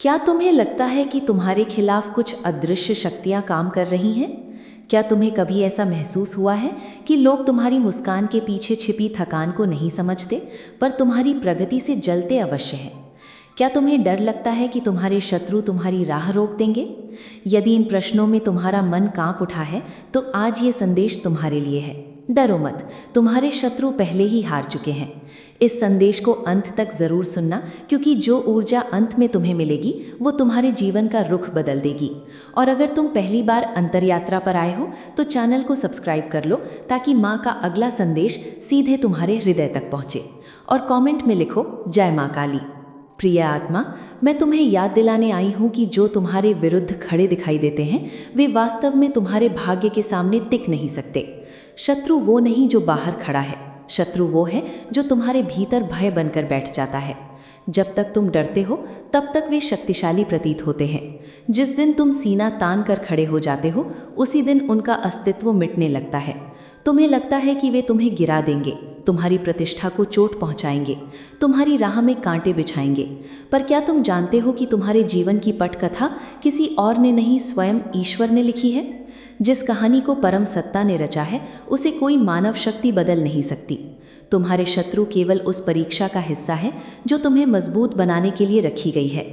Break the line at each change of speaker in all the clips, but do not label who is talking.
क्या तुम्हें लगता है कि तुम्हारे खिलाफ कुछ अदृश्य शक्तियां काम कर रही हैं? क्या तुम्हें कभी ऐसा महसूस हुआ है कि लोग तुम्हारी मुस्कान के पीछे छिपी थकान को नहीं समझते, पर तुम्हारी प्रगति से जलते अवश्य हैं? क्या तुम्हें डर लगता है कि तुम्हारे शत्रु तुम्हारी राह रोक देंगे? यदि इन प्रश्नों में तुम्हारा मन कांप उठा है, तो आज ये संदेश तुम्हारे लिए है। डरो मत, तुम्हारे शत्रु पहले ही हार चुके हैं। इस संदेश को अंत तक जरूर सुनना, क्योंकि जो ऊर्जा अंत में तुम्हें मिलेगी वो तुम्हारे जीवन का रुख बदल देगी। और अगर तुम पहली बार अंतरयात्रा पर आए हो तो चैनल को सब्सक्राइब कर लो, ताकि माँ का अगला संदेश सीधे तुम्हारे हृदय तक पहुँचे। और कमेंट में लिखो जय माँ काली। प्रिय आत्मा, मैं तुम्हें याद दिलाने आई हूँ कि जो तुम्हारे विरुद्ध खड़े दिखाई देते हैं, वे वास्तव में तुम्हारे भाग्य के सामने टिक नहीं सकते। शत्रु वो नहीं जो बाहर खड़ा है, शत्रु वो है जो तुम्हारे भीतर भय बनकर बैठ जाता है। जब तक तुम डरते हो तब तक वे शक्तिशाली प्रतीत होते हैं। जिस दिन तुम सीना तान कर खड़े हो जाते हो, उसी दिन उनका अस्तित्व मिटने लगता है। तुम्हें लगता है कि वे तुम्हें गिरा देंगे, तुम्हारी प्रतिष्ठा को चोट पहुंचाएंगे, तुम्हारी राह में कांटे बिछाएंगे। पर क्या तुम जानते हो कि तुम्हारे जीवन की पटकथा किसी और ने नहीं, स्वयं ईश्वर ने लिखी है? जिस कहानी को परम सत्ता ने रचा है, उसे कोई मानव शक्ति बदल नहीं सकती। तुम्हारे शत्रु केवल उस परीक्षा का हिस्सा है जो तुम्हें मजबूत बनाने के लिए रखी गई है।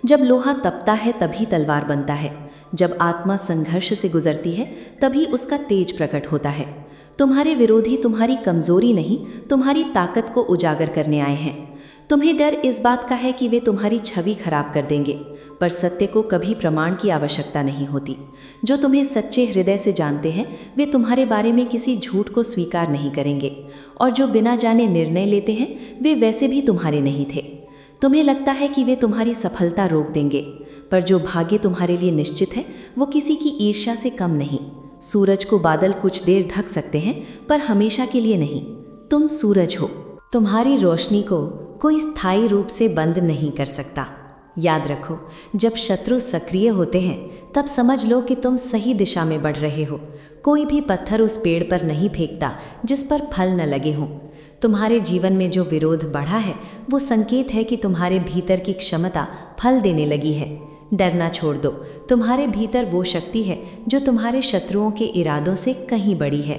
जब लोहा तपता है तभी तलवार बनता है। जब आत्मा संघर्ष से गुजरती है तभी उसका तेज प्रकट होता है। तुम्हारे विरोधी तुम्हारी कमजोरी नहीं, तुम्हारी ताकत को उजागर करने आए हैं। तुम्हें डर इस बात का है कि वे तुम्हारी छवि खराब कर देंगे, पर सत्य को कभी प्रमाण की आवश्यकता नहीं होती। जो तुम्हें सच्चे हृदय से जानते हैं, वे तुम्हारे बारे में किसी झूठ को स्वीकार नहीं करेंगे। और जो बिना जाने निर्णय लेते हैं, वे वैसे भी तुम्हारे नहीं थे। तुम्हें लगता है कि वे तुम्हारी सफलता रोक देंगे, पर जो भाग्य तुम्हारे लिए निश्चित है, वो किसी की ईर्ष्या से कम नहीं। सूरज को बादल कुछ देर ढक सकते हैं, पर हमेशा के लिए नहीं। तुम सूरज हो, तुम्हारी रोशनी को कोई स्थायी रूप से बंद नहीं कर सकता। याद रखो, जब शत्रु सक्रिय होते हैं तब समझ लो कि तुम सही दिशा में बढ़ रहे हो। कोई भी पत्थर उस पेड़ पर नहीं फेंकता जिस पर फल न लगे हों। तुम्हारे जीवन में जो विरोध बढ़ा है, वो संकेत है कि तुम्हारे भीतर की क्षमता फल देने लगी है। डरना छोड़ दो, तुम्हारे भीतर वो शक्ति है जो तुम्हारे शत्रुओं के इरादों से कहीं बड़ी है।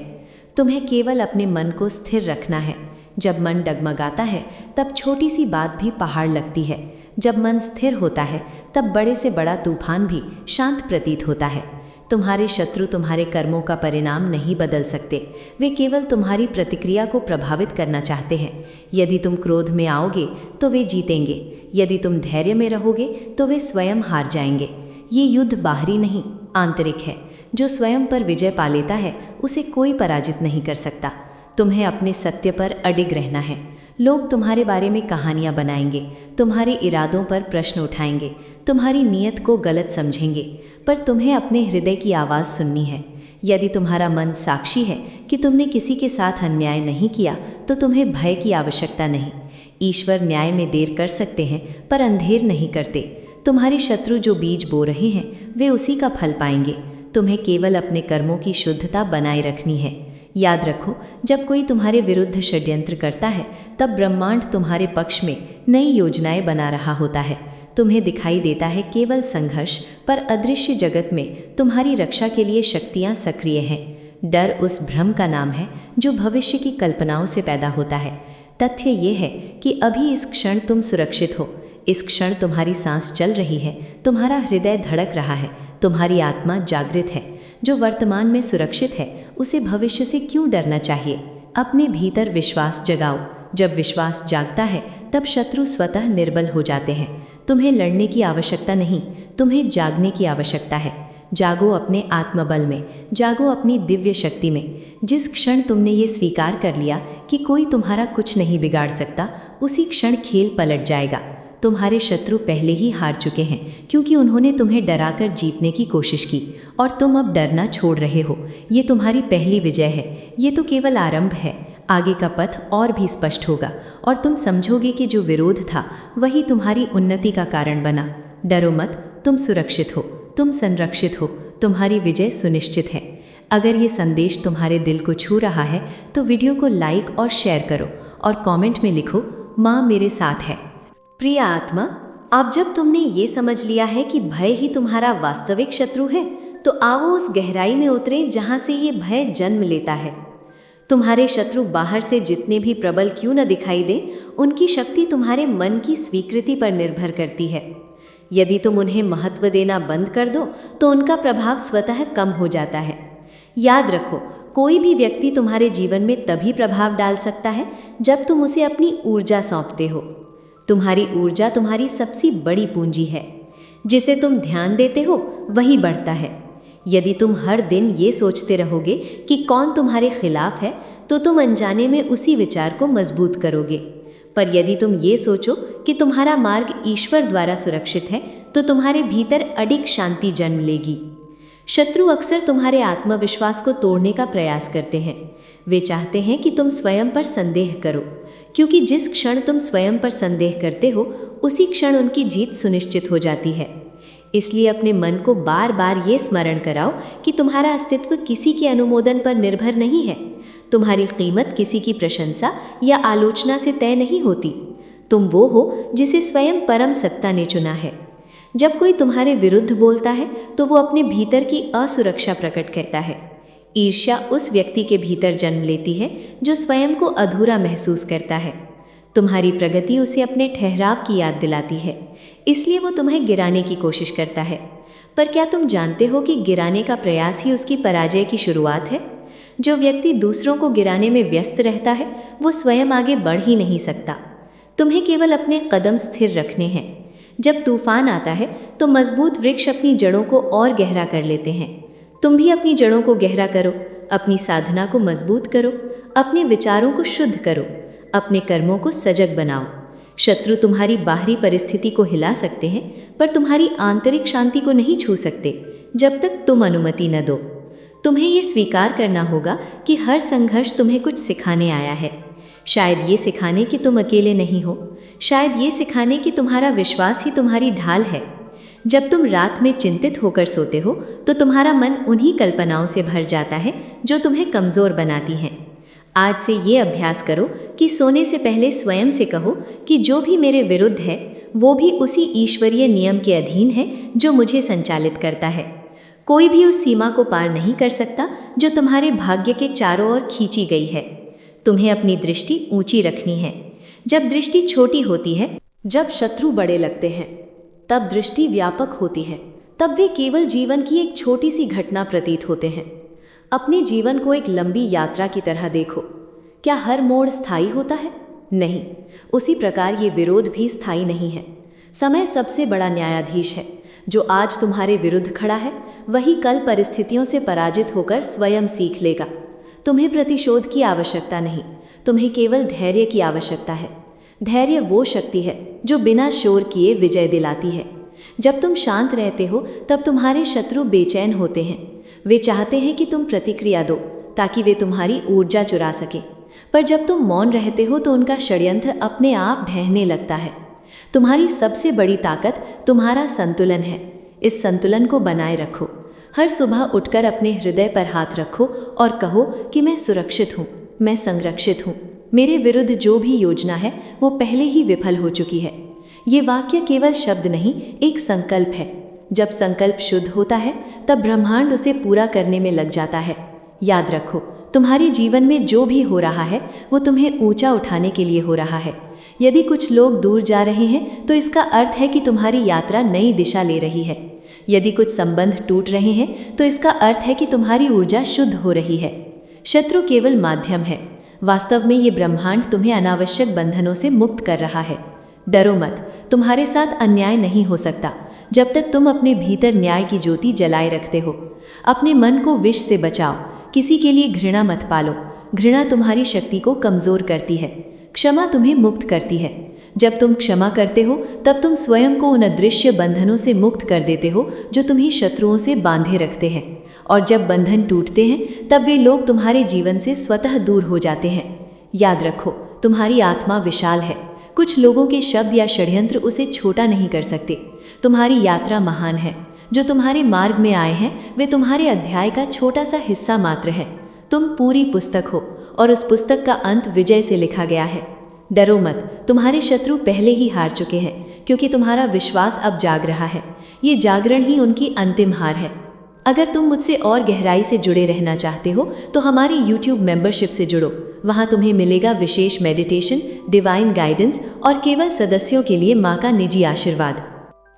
तुम्हें केवल अपने मन को स्थिर रखना है। जब मन डगमगाता है तब छोटी सी बात भी पहाड़ लगती है। जब मन स्थिर होता है तब बड़े से बड़ा तूफान भी शांत प्रतीत होता है। तुम्हारे शत्रु तुम्हारे कर्मों का परिणाम नहीं बदल सकते, वे केवल तुम्हारी प्रतिक्रिया को प्रभावित करना चाहते हैं। यदि तुम क्रोध में आओगे तो वे जीतेंगे, यदि तुम धैर्य में रहोगे तो वे स्वयं हार जाएंगे। ये युद्ध बाहरी नहीं, आंतरिक है। जो स्वयं पर विजय पा लेता है, उसे कोई पराजित नहीं कर सकता। तुम्हें अपने सत्य पर अडिग रहना है। लोग तुम्हारे बारे में कहानियां बनाएंगे, तुम्हारे इरादों पर प्रश्न उठाएंगे, तुम्हारी नीयत को गलत समझेंगे, पर तुम्हें अपने हृदय की आवाज़ सुननी है। यदि तुम्हारा मन साक्षी है कि तुमने किसी के साथ अन्याय नहीं किया, तो तुम्हें भय की आवश्यकता नहीं। ईश्वर न्याय में देर कर सकते हैं, पर अंधेर नहीं करते। तुम्हारे शत्रु जो बीज बो रहे हैं, वे उसी का फल पाएंगे। तुम्हें केवल अपने कर्मों की शुद्धता बनाए रखनी है। याद रखो, जब कोई तुम्हारे विरुद्ध षड्यंत्र करता है, तब ब्रह्मांड तुम्हारे पक्ष में नई योजनाएं बना रहा होता है। तुम्हें दिखाई देता है केवल संघर्ष, पर अदृश्य जगत में तुम्हारी रक्षा के लिए शक्तियां सक्रिय हैं। डर उस भ्रम का नाम है जो भविष्य की कल्पनाओं से पैदा होता है। तथ्य ये है कि अभी इस क्षण तुम सुरक्षित हो। इस क्षण तुम्हारी सांस चल रही है, तुम्हारा हृदय धड़क रहा है, तुम्हारी आत्मा जागृत है। जो वर्तमान में सुरक्षित है, उसे भविष्य से क्यों डरना चाहिए? अपने भीतर विश्वास जगाओ। जब विश्वास जागता है, तब शत्रु स्वतः निर्बल हो जाते हैं। तुम्हें लड़ने की आवश्यकता नहीं, तुम्हें जागने की आवश्यकता है। जागो अपने आत्मबल में, जागो अपनी दिव्य शक्ति में। जिस क्षण तुमने ये स्वीकार कर लिया कि कोई तुम्हारा कुछ नहीं बिगाड़ सकता, उसी क्षण खेल पलट जाएगा। तुम्हारे शत्रु पहले ही हार चुके हैं, क्योंकि उन्होंने तुम्हें डराकर जीतने की कोशिश की, और तुम अब डरना छोड़ रहे हो। ये तुम्हारी पहली विजय है। ये तो केवल आरंभ है। आगे का पथ और भी स्पष्ट होगा, और तुम समझोगे कि जो विरोध था वही तुम्हारी उन्नति का कारण बना। डरो मत, तुम सुरक्षित हो, तुम संरक्षित हो, तुम्हारी विजय सुनिश्चित है। अगर ये संदेश तुम्हारे दिल को छू रहा है, तो वीडियो को लाइक और शेयर करो, और कमेंट में लिखो, माँ मेरे साथ है। प्रिय आत्मा, अब जब तुमने ये समझ लिया है कि भय ही तुम्हारा वास्तविक शत्रु है, तो आओ उस गहराई में उतरें जहां से ये भय जन्म लेता है। तुम्हारे शत्रु बाहर से जितने भी प्रबल क्यों न दिखाई दे, उनकी शक्ति तुम्हारे मन की स्वीकृति पर निर्भर करती है। यदि तुम उन्हें महत्व देना बंद कर दो तो उनका प्रभाव स्वतः कम हो जाता है। याद रखो, कोई भी व्यक्ति तुम्हारे जीवन में तभी प्रभाव डाल सकता है जब तुम उसे अपनी ऊर्जा सौंपते हो। तुम्हारी ऊर्जा तुम्हारी सबसे बड़ी पूंजी है। जिसे तुम ध्यान देते हो वही बढ़ता है। यदि तुम हर दिन ये सोचते रहोगे कि कौन तुम्हारे खिलाफ है, तो तुम अनजाने में उसी विचार को मजबूत करोगे। पर यदि तुम ये सोचो कि तुम्हारा मार्ग ईश्वर द्वारा सुरक्षित है, तो तुम्हारे भीतर अडिग शांति जन्म लेगी। शत्रु अक्सर तुम्हारे आत्मविश्वास को तोड़ने का प्रयास करते हैं। वे चाहते हैं कि तुम स्वयं पर संदेह करो, क्योंकि जिस क्षण तुम स्वयं पर संदेह करते हो, उसी क्षण उनकी जीत सुनिश्चित हो जाती है। इसलिए अपने मन को बार बार ये स्मरण कराओ कि तुम्हारा अस्तित्व किसी के अनुमोदन पर निर्भर नहीं है। तुम्हारी कीमत किसी की प्रशंसा या आलोचना से तय नहीं होती। तुम वो हो जिसे स्वयं परम सत्ता ने चुना है। जब कोई तुम्हारे विरुद्ध बोलता है तो वो अपने भीतर की असुरक्षा प्रकट करता है। ईर्ष्या उस व्यक्ति के भीतर जन्म लेती है जो स्वयं को अधूरा महसूस करता है। तुम्हारी प्रगति उसे अपने ठहराव की याद दिलाती है, इसलिए वो तुम्हें गिराने की कोशिश करता है। पर क्या तुम जानते हो कि गिराने का प्रयास ही उसकी पराजय की शुरुआत है? जो व्यक्ति दूसरों को गिराने में व्यस्त रहता है, वो स्वयं आगे बढ़ ही नहीं सकता। तुम्हें केवल अपने कदम स्थिर रखने हैं। जब तूफान आता है तो मजबूत वृक्ष अपनी जड़ों को और गहरा कर लेते हैं। तुम भी अपनी जड़ों को गहरा करो, अपनी साधना को मजबूत करो, अपने विचारों को शुद्ध करो, अपने कर्मों को सजग बनाओ। शत्रु तुम्हारी बाहरी परिस्थिति को हिला सकते हैं, पर तुम्हारी आंतरिक शांति को नहीं छू सकते जब तक तुम अनुमति न दो। तुम्हें ये स्वीकार करना होगा कि हर संघर्ष तुम्हें कुछ सिखाने आया है। शायद ये सिखाने कि तुम अकेले नहीं हो, शायद ये सिखाने कि तुम्हारा विश्वास ही तुम्हारी ढाल है। जब तुम रात में चिंतित होकर सोते हो तो तुम्हारा मन उन्हीं कल्पनाओं से भर जाता है जो तुम्हें कमज़ोर बनाती हैं। आज से ये अभ्यास करो कि सोने से पहले स्वयं से कहो कि जो भी मेरे विरुद्ध है वो भी उसी ईश्वरीय नियम के अधीन है जो मुझे संचालित करता है। कोई भी उस सीमा को पार नहीं कर सकता जो तुम्हारे भाग्य के चारों ओर खींची गई है। तुम्हें अपनी दृष्टि ऊंची रखनी है। जब दृष्टि छोटी होती है, जब शत्रु बड़े लगते हैं, तब दृष्टि व्यापक होती है। तब वे केवल जीवन की एक छोटी सी घटना प्रतीत होते हैं। अपने जीवन को एक लंबी यात्रा की तरह देखो। क्या हर मोड़ स्थायी होता है? नहीं। उसी प्रकार ये विरोध भी स्थायी नहीं है। समय सबसे बड़ा न्यायाधीश है। जो आज तुम्हारे विरुद्ध खड़ा है, वही कल परिस्थितियों से पराजित होकर स्वयं सीख लेगा। तुम्हें प्रतिशोध की आवश्यकता नहीं, तुम्हें केवल धैर्य की आवश्यकता है। धैर्य वो शक्ति है जो बिना शोर किए विजय दिलाती है। जब तुम शांत रहते हो तब तुम्हारे शत्रु बेचैन होते हैं। वे चाहते हैं कि तुम प्रतिक्रिया दो ताकि वे तुम्हारी ऊर्जा चुरा सके। पर जब तुम मौन रहते हो तो उनका षड्यंत्र अपने आप ढहने लगता है। तुम्हारी सबसे बड़ी ताकत तुम्हारा संतुलन है। इस संतुलन को बनाए रखो। हर सुबह उठकर अपने हृदय पर हाथ रखो और कहो कि मैं सुरक्षित हूँ, मैं संरक्षित हूँ। मेरे विरुद्ध जो भी योजना है वो पहले ही विफल हो चुकी है। ये वाक्य केवल शब्द नहीं, एक संकल्प है। जब संकल्प शुद्ध होता है तब ब्रह्मांड उसे पूरा करने में लग जाता है। याद रखो, तुम्हारे जीवन में जो भी हो रहा है वो तुम्हें ऊंचा उठाने के लिए हो रहा है। यदि कुछ लोग दूर जा रहे हैं तो इसका अर्थ है कि तुम्हारी यात्रा नई दिशा ले रही है। यदि कुछ संबंध टूट रहे हैं तो इसका अर्थ है कि तुम्हारी ऊर्जा शुद्ध हो रही है। शत्रु केवल माध्यम है। वास्तव में ये ब्रह्मांड तुम्हें अनावश्यक बंधनों से मुक्त कर रहा है। डरो मत, तुम्हारे साथ अन्याय नहीं हो सकता जब तक तुम अपने भीतर न्याय की ज्योति जलाए रखते हो। अपने मन को विष से बचाओ। किसी के लिए घृणा मत पालो। घृणा तुम्हारी शक्ति को कमज़ोर करती है। क्षमा तुम्हें मुक्त करती है। जब तुम क्षमा करते हो तब तुम स्वयं को उन अदृश्य बंधनों से मुक्त कर देते हो जो तुम्हें शत्रुओं से बांधे रखते हैं। और जब बंधन टूटते हैं तब वे लोग तुम्हारे जीवन से स्वतः दूर हो जाते हैं। याद रखो, तुम्हारी आत्मा विशाल है। कुछ लोगों के शब्द या षड्यंत्र उसे छोटा नहीं कर सकते। तुम्हारी यात्रा महान है। जो तुम्हारे मार्ग में आए हैं वे तुम्हारे अध्याय का छोटा सा हिस्सा मात्र है। तुम पूरी पुस्तक हो और उस पुस्तक का अंत विजय से लिखा गया है। डरो मत, तुम्हारे शत्रु पहले ही हार चुके हैं, क्योंकि तुम्हारा विश्वास अब जाग रहा है। ये जागरण ही उनकी अंतिम हार है। अगर तुम मुझसे और गहराई से जुड़े रहना चाहते हो तो हमारी YouTube मेंबरशिप से जुड़ो। वहाँ तुम्हें मिलेगा विशेष मेडिटेशन, डिवाइन गाइडेंस और केवल सदस्यों के लिए माँ का निजी आशीर्वाद।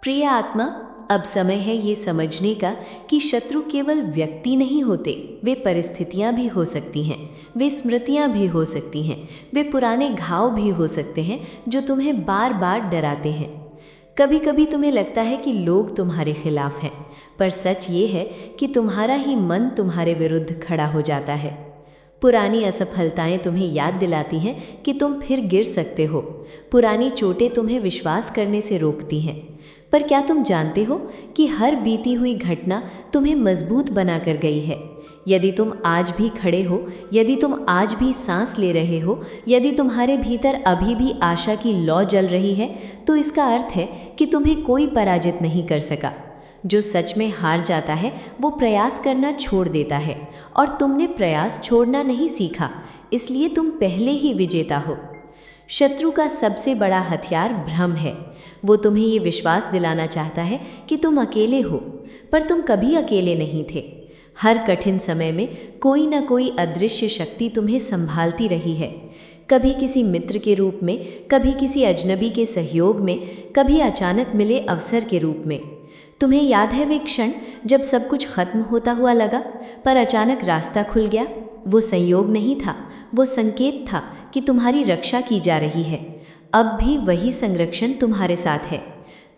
प्रिय आत्मा, अब समय है ये समझने का कि शत्रु केवल व्यक्ति नहीं होते, वे परिस्थितियाँ भी हो सकती हैं, वे स्मृतियाँ भी हो सकती हैं, वे पुराने घाव भी हो सकते हैं जो तुम्हें बार बार डराते हैं। कभी कभी तुम्हें लगता है कि लोग तुम्हारे खिलाफ हैं, पर सच ये है कि तुम्हारा ही मन तुम्हारे विरुद्ध खड़ा हो जाता है। पुरानी असफलताएं तुम्हें याद दिलाती हैं कि तुम फिर गिर सकते हो। पुरानी चोटें तुम्हें विश्वास करने से रोकती हैं। पर क्या तुम जानते हो कि हर बीती हुई घटना तुम्हें मजबूत बना कर गई है? यदि तुम आज भी खड़े हो, यदि तुम आज भी सांस ले रहे हो, यदि तुम्हारे भीतर अभी भी आशा की लौ जल रही है, तो इसका अर्थ है कि तुम्हें कोई पराजित नहीं कर सका। जो सच में हार जाता है वो प्रयास करना छोड़ देता है, और तुमने प्रयास छोड़ना नहीं सीखा, इसलिए तुम पहले ही विजेता हो। शत्रु का सबसे बड़ा हथियार भ्रम है। वो तुम्हें ये विश्वास दिलाना चाहता है कि तुम अकेले हो, पर तुम कभी अकेले नहीं थे। हर कठिन समय में कोई ना कोई अदृश्य शक्ति तुम्हें संभालती रही है, कभी किसी मित्र के रूप में, कभी किसी अजनबी के सहयोग में, कभी अचानक मिले अवसर के रूप में। तुम्हें याद है वे क्षण जब सब कुछ खत्म होता हुआ लगा, पर अचानक रास्ता खुल गया? वो संयोग नहीं था, वो संकेत था कि तुम्हारी रक्षा की जा रही है। अब भी वही संरक्षण तुम्हारे साथ है।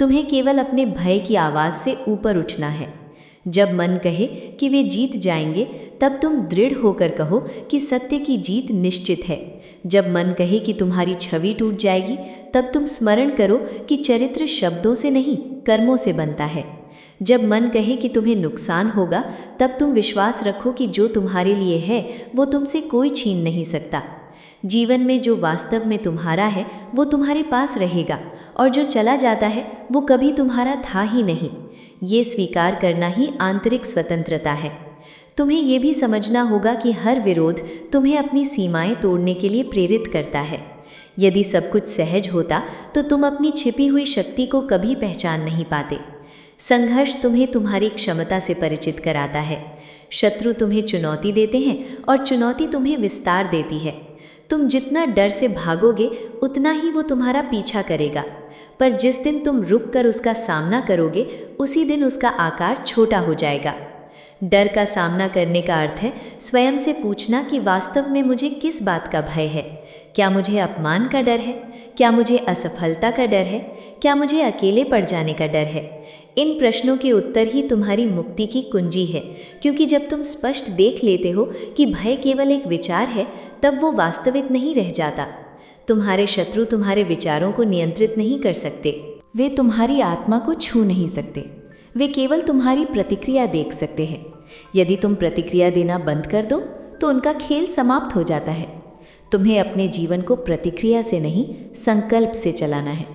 तुम्हें केवल अपने भय की आवाज़ से ऊपर उठना है। जब मन कहे कि वे जीत जाएंगे, तब तुम दृढ़ होकर कहो कि सत्य की जीत निश्चित है। जब मन कहे कि तुम्हारी छवि टूट जाएगी, तब तुम स्मरण करो कि चरित्र शब्दों से नहीं, कर्मों से बनता है। जब मन कहे कि तुम्हें नुकसान होगा, तब तुम विश्वास रखो कि जो तुम्हारे लिए है वो तुमसे कोई छीन नहीं सकता। जीवन में जो वास्तव में तुम्हारा है वो तुम्हारे पास रहेगा, और जो चला जाता है वो कभी तुम्हारा था ही नहीं। ये स्वीकार करना ही आंतरिक स्वतंत्रता है। तुम्हें ये भी समझना होगा कि हर विरोध तुम्हें अपनी सीमाएं तोड़ने के लिए प्रेरित करता है। यदि सब कुछ सहज होता तो तुम अपनी छिपी हुई शक्ति को कभी पहचान नहीं पाते। संघर्ष तुम्हें तुम्हारी क्षमता से परिचित कराता है। शत्रु तुम्हें चुनौती देते हैं और चुनौती तुम्हें विस्तार देती है। तुम जितना डर से भागोगे उतना ही वो तुम्हारा पीछा करेगा, पर जिस दिन तुम रुक कर उसका सामना करोगे उसी दिन उसका आकार छोटा हो जाएगा। डर का सामना करने का अर्थ है स्वयं से पूछना कि वास्तव में मुझे किस बात का भय है। क्या मुझे अपमान का डर है? क्या मुझे असफलता का डर है? क्या मुझे अकेले पड़ जाने का डर है? इन प्रश्नों के उत्तर ही तुम्हारी मुक्ति की कुंजी है, क्योंकि जब तुम स्पष्ट देख लेते हो कि भय केवल एक विचार है, तब वो वास्तविक नहीं रह जाता। तुम्हारे शत्रु तुम्हारे विचारों को नियंत्रित नहीं कर सकते, वे तुम्हारी आत्मा को छू नहीं सकते, वे केवल तुम्हारी प्रतिक्रिया देख सकते हैं। यदि तुम प्रतिक्रिया देना बंद कर दो तो उनका खेल समाप्त हो जाता है। तुम्हें अपने जीवन को प्रतिक्रिया से नहीं, संकल्प से चलाना है।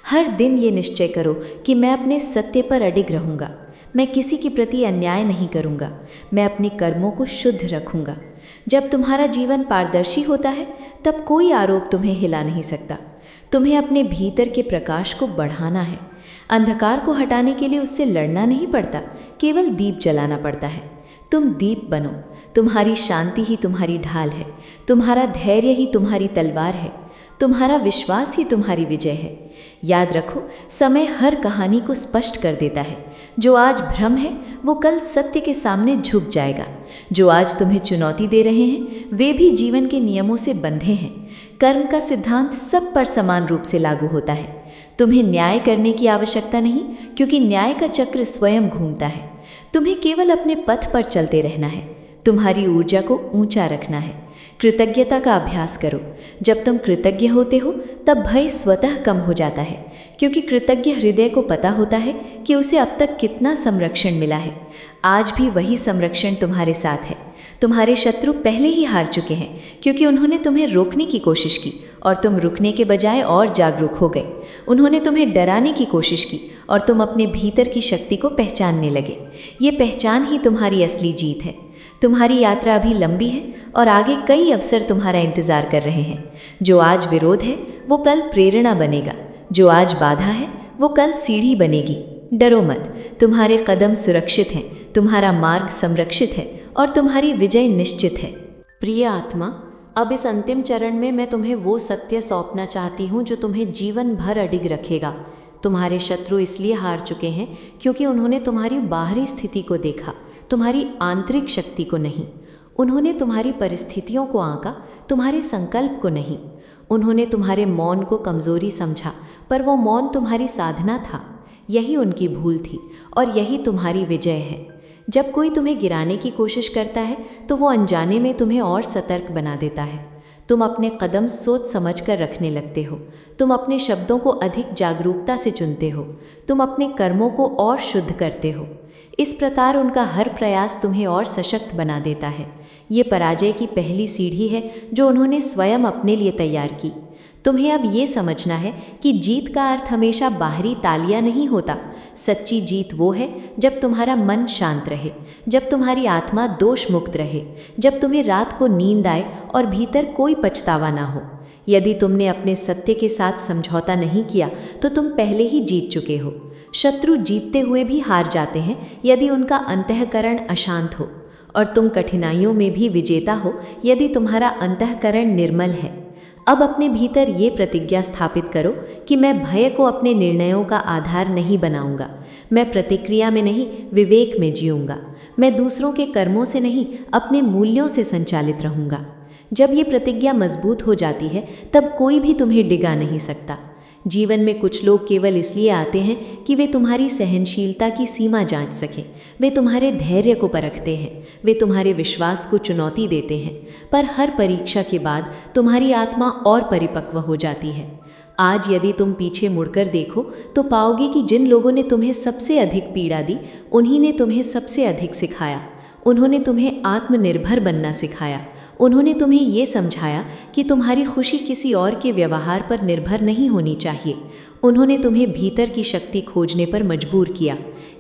हर दिन ये निश्चय करो कि मैं अपने सत्य पर अडिग रहूँगा, मैं किसी के प्रति अन्याय नहीं करूँगा, मैं अपने कर्मों को शुद्ध रखूँगा। जब तुम्हारा जीवन पारदर्शी होता है तब कोई आरोप तुम्हें हिला नहीं सकता। तुम्हें अपने भीतर के प्रकाश को बढ़ाना है। अंधकार को हटाने के लिए उससे लड़ना नहीं पड़ता, केवल दीप जलाना पड़ता है। तुम दीप बनो। तुम्हारी शांति ही तुम्हारी ढाल है, तुम्हारा धैर्य ही तुम्हारी तलवार है, तुम्हारा विश्वास ही तुम्हारी विजय है। याद रखो, समय हर कहानी को स्पष्ट कर देता है। जो आज भ्रम है वो कल सत्य के सामने झुक जाएगा। जो आज तुम्हें चुनौती दे रहे हैं वे भी जीवन के नियमों से बंधे हैं। कर्म का सिद्धांत सब पर समान रूप से लागू होता है। तुम्हें न्याय करने की आवश्यकता नहीं, क्योंकि न्याय का चक्र स्वयं घूमता है। तुम्हें केवल अपने पथ पर चलते रहना है, तुम्हारी ऊर्जा को ऊंचा रखना है। कृतज्ञता का अभ्यास करो। जब तुम कृतज्ञ होते हो तब भय स्वतः कम हो जाता है, क्योंकि कृतज्ञ हृदय को पता होता है कि उसे अब तक कितना संरक्षण मिला है। आज भी वही संरक्षण तुम्हारे साथ है। तुम्हारे शत्रु पहले ही हार चुके हैं, क्योंकि उन्होंने तुम्हें रोकने की कोशिश की और तुम रुकने के बजाय और जागरूक हो गए। उन्होंने तुम्हें डराने की कोशिश की और तुम अपने भीतर की शक्ति को पहचानने लगे। ये पहचान ही तुम्हारी असली जीत है। तुम्हारी यात्रा अभी लंबी है और आगे कई अवसर तुम्हारा इंतजार कर रहे हैं। जो आज विरोध है वो कल प्रेरणा बनेगा, जो आज बाधा है वो कल सीढ़ी बनेगी। डरो मत, तुम्हारे कदम सुरक्षित हैं, तुम्हारा मार्ग संरक्षित है और तुम्हारी विजय निश्चित है। प्रिय आत्मा, अब इस अंतिम चरण में मैं तुम्हें वो सत्य सौंपना चाहती हूँ जो तुम्हें जीवन भर अडिग रखेगा। तुम्हारे शत्रु इसलिए हार चुके हैं क्योंकि उन्होंने तुम्हारी बाहरी स्थिति को देखा, तुम्हारी आंतरिक शक्ति को नहीं। उन्होंने तुम्हारी परिस्थितियों को आंका, तुम्हारे संकल्प को नहीं। उन्होंने तुम्हारे मौन को कमजोरी समझा, पर वो मौन तुम्हारी साधना था। यही उनकी भूल थी और यही तुम्हारी विजय है। जब कोई तुम्हें गिराने की कोशिश करता है तो वो अनजाने में तुम्हें और सतर्क बना देता है। तुम अपने कदम सोच समझ कर रखने लगते हो। तुम अपने शब्दों को अधिक जागरूकता से चुनते हो। तुम अपने कर्मों को और शुद्ध करते हो। इस प्रकार उनका हर प्रयास तुम्हें और सशक्त बना देता है। ये पराजय की पहली सीढ़ी है जो उन्होंने स्वयं अपने लिए तैयार की। तुम्हें अब ये समझना है कि जीत का अर्थ हमेशा बाहरी तालियां नहीं होता। सच्ची जीत वो है जब तुम्हारा मन शांत रहे, जब तुम्हारी आत्मा दोष मुक्त रहे, जब तुम्हें रात को नींद आए और भीतर कोई पछतावा ना हो। यदि तुमने अपने सत्य के साथ समझौता नहीं किया तो तुम पहले ही जीत चुके हो। शत्रु जीतते हुए भी हार जाते हैं यदि उनका अंतःकरण अशांत हो, और तुम कठिनाइयों में भी विजेता हो यदि तुम्हारा अंतःकरण निर्मल है। अब अपने भीतर ये प्रतिज्ञा स्थापित करो कि मैं भय को अपने निर्णयों का आधार नहीं बनाऊंगा। मैं प्रतिक्रिया में नहीं, विवेक में जीऊंगा। मैं दूसरों के कर्मों से नहीं, अपने मूल्यों से संचालित रहूंगा। जब ये प्रतिज्ञा मजबूत हो जाती है तब कोई भी तुम्हें डिगा नहीं सकता। जीवन में कुछ लोग केवल इसलिए आते हैं कि वे तुम्हारी सहनशीलता की सीमा जांच सकें। वे तुम्हारे धैर्य को परखते हैं, वे तुम्हारे विश्वास को चुनौती देते हैं। पर हर परीक्षा के बाद तुम्हारी आत्मा और परिपक्व हो जाती है। आज यदि तुम पीछे मुड़कर देखो तो पाओगे कि जिन लोगों ने तुम्हें सबसे अधिक पीड़ा दी, उन्हीं ने तुम्हें सबसे अधिक सिखाया। उन्होंने तुम्हें आत्मनिर्भर बनना सिखाया। उन्होंने तुम्हें ये समझाया कि तुम्हारी खुशी किसी और के व्यवहार पर निर्भर नहीं होनी चाहिए। उन्होंने तुम्हें भीतर की शक्ति खोजने पर मजबूर किया।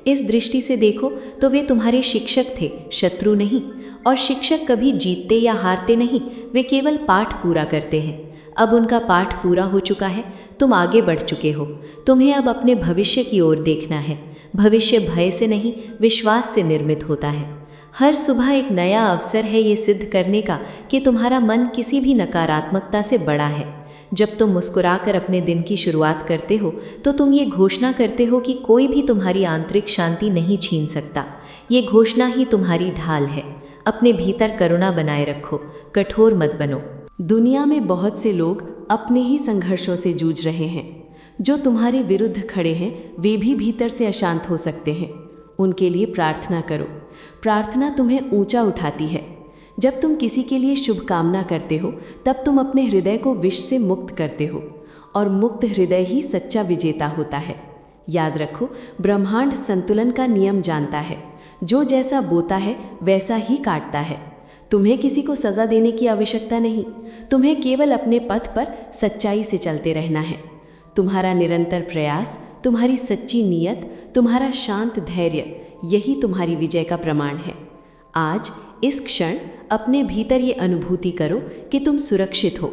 इस दृष्टि से देखो तो वे तुम्हारे शिक्षक थे, शत्रु नहीं। और शिक्षक कभी जीतते या हारते नहीं, वे केवल पाठ पूरा करते हैं। अब उनका पाठ पूरा हो चुका है, तुम आगे बढ़ चुके हो। तुम्हें अब अपने भविष्य की ओर देखना है। भविष्य भय से नहीं, विश्वास से निर्मित होता है। हर सुबह एक नया अवसर है ये सिद्ध करने का कि तुम्हारा मन किसी भी नकारात्मकता से बड़ा है। जब तुम मुस्कुराकर अपने दिन की शुरुआत करते हो तो तुम ये घोषणा करते हो कि कोई भी तुम्हारी आंतरिक शांति नहीं छीन सकता। ये घोषणा ही तुम्हारी ढाल है। अपने भीतर करुणा बनाए रखो, कठोर मत बनो। दुनिया में बहुत से लोग अपने ही संघर्षों से जूझ रहे हैं। जो तुम्हारे विरुद्ध खड़े हैं वे भी भीतर से अशांत हो सकते हैं। उनके लिए प्रार्थना करो। प्रार्थना तुम्हें ऊंचा उठाती है। जब तुम किसी के लिए शुभकामना करते हो तब तुम अपने हृदय को विष से मुक्त करते हो, और मुक्त हृदय ही सच्चा विजेता होता है। याद रखो, ब्रह्मांड संतुलन का नियम जानता है। जो जैसा बोता है वैसा ही काटता है। तुम्हें किसी को सजा देने की आवश्यकता नहीं। तुम्हें केवल अपने पथ पर सच्चाई से चलते रहना है। तुम्हारा निरंतर प्रयास, तुम्हारी सच्ची नीयत, तुम्हारा शांत धैर्य, यही तुम्हारी विजय का प्रमाण है। आज इस क्षण अपने भीतर ये अनुभूति करो कि तुम सुरक्षित हो।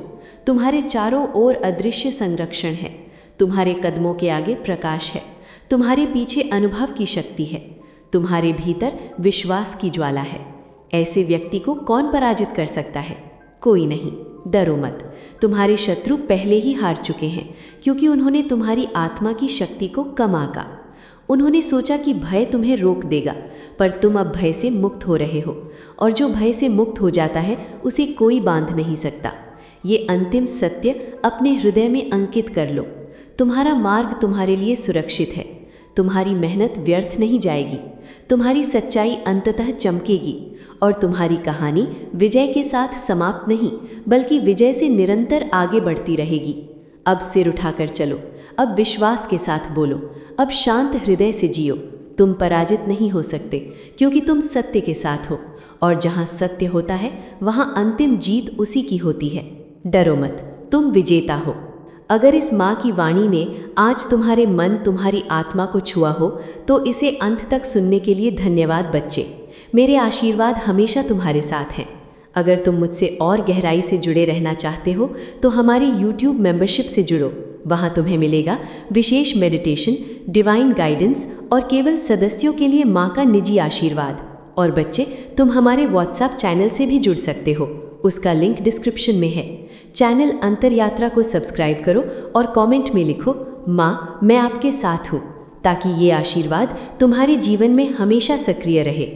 तुम्हारे चारों ओर अदृश्य संरक्षण है। तुम्हारे कदमों के आगे प्रकाश है। तुम्हारे पीछे अनुभव की शक्ति है। तुम्हारे भीतर विश्वास की ज्वाला है। ऐसे व्यक्ति को कौन पराजित कर सकता है? कोई नहीं। डरो मत, तुम्हारे शत्रु पहले ही हार चुके हैं क्योंकि उन्होंने तुम्हारी आत्मा की शक्ति को कम आंका। उन्होंने सोचा कि भय तुम्हें रोक देगा, पर तुम अब भय से मुक्त हो रहे हो, और जो भय से मुक्त हो जाता है उसे कोई बांध नहीं सकता। ये अंतिम सत्य अपने हृदय में अंकित कर लो। तुम्हारा मार्ग तुम्हारे लिए सुरक्षित है। तुम्हारी मेहनत व्यर्थ नहीं जाएगी। तुम्हारी सच्चाई अंततः चमकेगी, और तुम्हारी कहानी विजय के साथ समाप्त नहीं बल्कि विजय से निरंतर आगे बढ़ती रहेगी। अब सिर उठाकर चलो। अब विश्वास के साथ बोलो। अब शांत हृदय से जियो। तुम पराजित नहीं हो सकते क्योंकि तुम सत्य के साथ हो, और जहाँ सत्य होता है वहाँ अंतिम जीत उसी की होती है। डरो मत, तुम विजेता हो। अगर इस माँ की वाणी ने आज तुम्हारे मन, तुम्हारी आत्मा को छुआ हो तो इसे अंत तक सुनने के लिए धन्यवाद बच्चे। मेरे आशीर्वाद हमेशा तुम्हारे साथ हैं। अगर तुम मुझसे और गहराई से जुड़े रहना चाहते हो तो हमारे YouTube मेंबरशिप से जुड़ो।
वहाँ तुम्हें मिलेगा विशेष मेडिटेशन, डिवाइन गाइडेंस और केवल सदस्यों के लिए माँ का निजी आशीर्वाद। और बच्चे, तुम हमारे व्हाट्सएप चैनल से भी जुड़ सकते हो, उसका लिंक डिस्क्रिप्शन में है। चैनल अंतरयात्रा को सब्सक्राइब करो और कमेंट में लिखो, माँ मैं आपके साथ हूँ, ताकि ये आशीर्वाद तुम्हारे जीवन में हमेशा सक्रिय रहे।